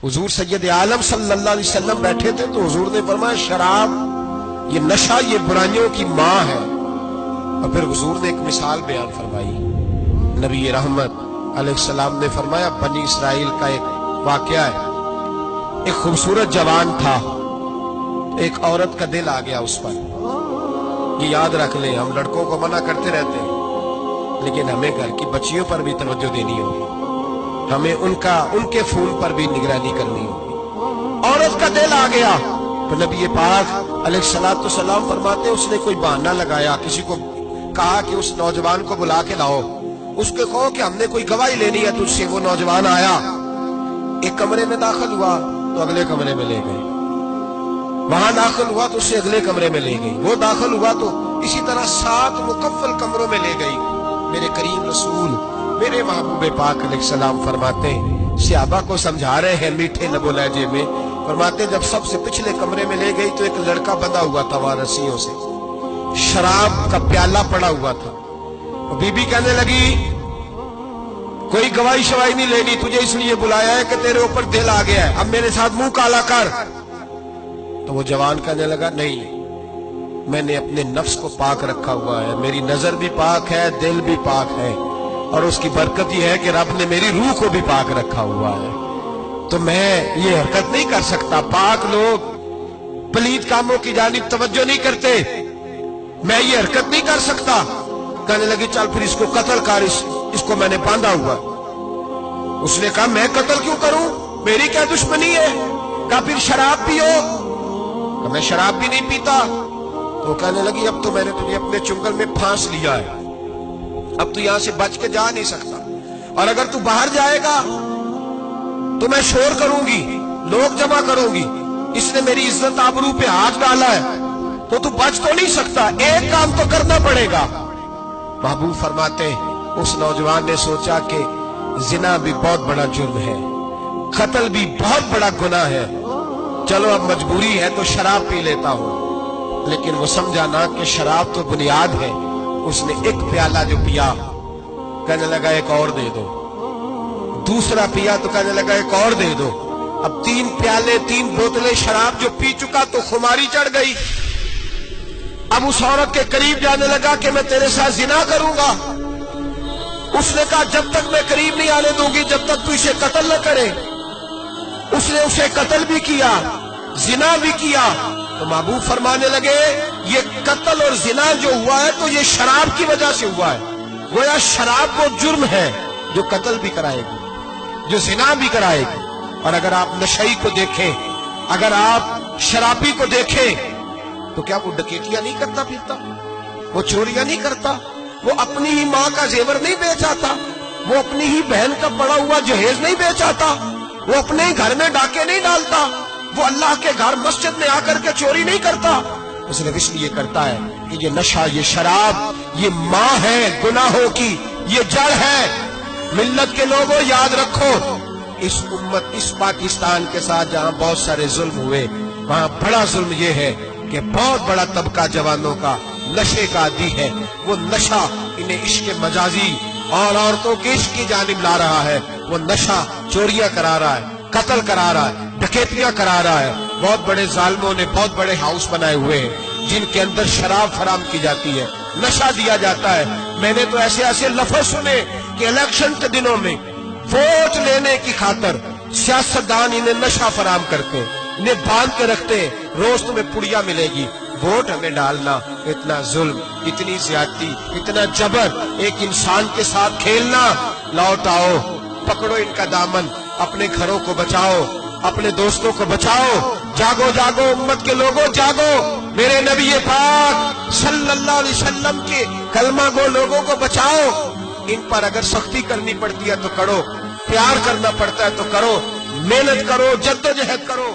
हुजूर सैयद आलम सल्लल्लाहु अलैहि वसल्लम बैठे थे तो हुजूर ने फरमाया शराब, ये नशा, ये बुराइयों की माँ है। और फिर हुजूर ने एक मिसाल बयान फरमाई। नबी रहमत अलैहिस्सलाम ने फरमाया, बनी इसराइल का एक वाकया है। एक खूबसूरत जवान था, एक औरत का दिल आ गया उस पर। ये याद रख ले, हम लड़कों को मना करते रहते हैं, लेकिन हमें घर की बच्चियों पर भी तवज्जो देनी होगी, हमें उनके खून पर भी निगरानी करनी होगी। औरत का दिल आ गया तो नबी पाक अलैहिस्सलातु सलाम फरमाते, उसने कोई बहाना लगाया, किसी को कहा कि उस नौजवान को बुला के लाओ, उसके कहो कि हमने कोई गवाही लेनी है तुझसे। वो नौजवान आया, एक कमरे में दाखिल हुआ तो अगले कमरे में ले गए, वहां दाखिल हुआ तो उससे अगले कमरे में ले गई, वो दाखिल हुआ तो इसी तरह 7 मुकम्मल कमरों में ले गई। मेरे करीम रसूल, मेरे महबूब पाक अलैहिस्सलाम फरमाते हैं, सहाबा को समझा रहे हैं मीठे लबो लहजे में, फरमाते जब सबसे पिछले कमरे में ले गई तो एक लड़का बंधा हुआ था वहां रस्सियों से, शराब का प्याला पड़ा हुआ था। बीबी कहने लगी, कोई गवाही शवाही नहीं लेनी, तुझे इसलिए बुलाया है कि तेरे ऊपर दिल आ गया है, अब मेरे साथ मुंह काला कर। तो वो जवान कहने लगा, नहीं, मैंने अपने नफ्स को पाक रखा हुआ है, मेरी नजर भी पाक है, दिल भी पाक है, और उसकी बरकत ये है कि रब ने मेरी रूह को भी पाक रखा हुआ है, तो मैं ये हरकत नहीं कर सकता। पाक लोग पलीत कामों की जानिब तवज्जो नहीं करते, मैं ये हरकत नहीं कर सकता। कहने लगी, चल फिर इसको कत्ल कर, इसको मैंने बांधा हुआ। उसने कहा, मैं कत्ल क्यों करूं, मेरी क्या दुश्मनी है? कहा, फिर शराब पियो। कहा, मैं शराब भी नहीं पीता। तो कहने लगी, अब तो मैंने तुझे अपने चुंगल में फांस लिया है, अब तू यहां से बच के जा नहीं सकता, और अगर तू बाहर जाएगा तो मैं शोर करूंगी, लोग जमा करूंगी, इसने मेरी इज्जत आबरू पे हाथ डाला है, तो तू बच तो नहीं सकता, एक काम तो करना पड़ेगा। महबूब फरमाते, उस नौजवान ने सोचा कि जिना भी बहुत बड़ा जुर्म है, कत्ल भी बहुत बड़ा गुनाह है, चलो अब मजबूरी है तो शराब पी लेता हूं। लेकिन वो समझा ना कि शराब तो बुनियाद है। उसने एक प्याला जो पिया, कहने लगा एक और दे दो, दूसरा पिया तो कहने लगा एक और दे दो। अब 3 प्याले 3 बोतलें शराब जो पी चुका तो खुमारी चढ़ गई। अब उस औरत के करीब जाने लगा कि मैं तेरे साथ जिना करूंगा। उसने कहा, जब तक मैं करीब नहीं आने दूंगी जब तक तू इसे कत्ल न करे। उसने उसे कत्ल भी किया, जिना भी किया। तो महबूब फरमाने लगे, ये कत्ल और जिना जो हुआ है तो ये शराब की वजह से हुआ है। गोया शराब वो जुर्म है जो कत्ल भी कराएगी, जो जिना भी कराएगी। और अगर आप नशई को देखें, अगर आप शराबी को देखें, तो क्या वो डकैतियां नहीं करता फिरता, वो चोरियां नहीं करता, वो अपनी ही माँ का जेवर नहीं बेच आता, वो अपनी ही बहन का पड़ा हुआ जहेज नहीं बेच आता, वो अपने ही घर में डाके नहीं डालता, वो अल्लाह के घर मस्जिद में आकर के चोरी नहीं करता। वो सिर्फ इसलिए करता है कि ये नशा, ये शराब, ये माँ है गुनाहों की, ये जड़ है। मिल्लत के लोगों याद रखो, इस उम्मत, इस पाकिस्तान के साथ जहां बहुत सारे जुल्म हुए, वहां बड़ा जुल्म ये है कि बहुत बड़ा तबका जवानों का नशे का आदी है। वो नशा इन्हें इश्क मजाजी और औरतों के इश्क की जानिब ला रहा है। वो नशा चोरियां करा रहा है, कत्ल करा रहा है, डकैतियां करा रहा है। बहुत बड़े जालिमों ने बहुत बड़े हाउस बनाए हुए हैं जिनके अंदर शराब फराम की जाती है, नशा दिया जाता है। मैंने तो ऐसे ऐसे लफ्ज सुने कि इलेक्शन के दिनों में वोट लेने की खातर सियासतदान इन्हें नशा फराम करते हैं, इन्हें बांध के रखते हैं, रोज तुम्हें पुड़िया मिलेगी, वोट हमें डालना। इतना जुल्म, इतनी ज्यादती, इतना जबर, एक इंसान के साथ खेलना। लौट आओ, पकड़ो इनका दामन, अपने घरों को बचाओ, अपने दोस्तों को बचाओ। जागो जागो उम्मत के लोगों, जागो। मेरे नबी पाक सल्लल्लाहु अलैहि वसल्लम के कलमा गो लोगों को बचाओ। इन पर अगर सख्ती करनी पड़ती है तो करो, प्यार करना पड़ता है तो करो, मेहनत करो, जद्दोजहद करो।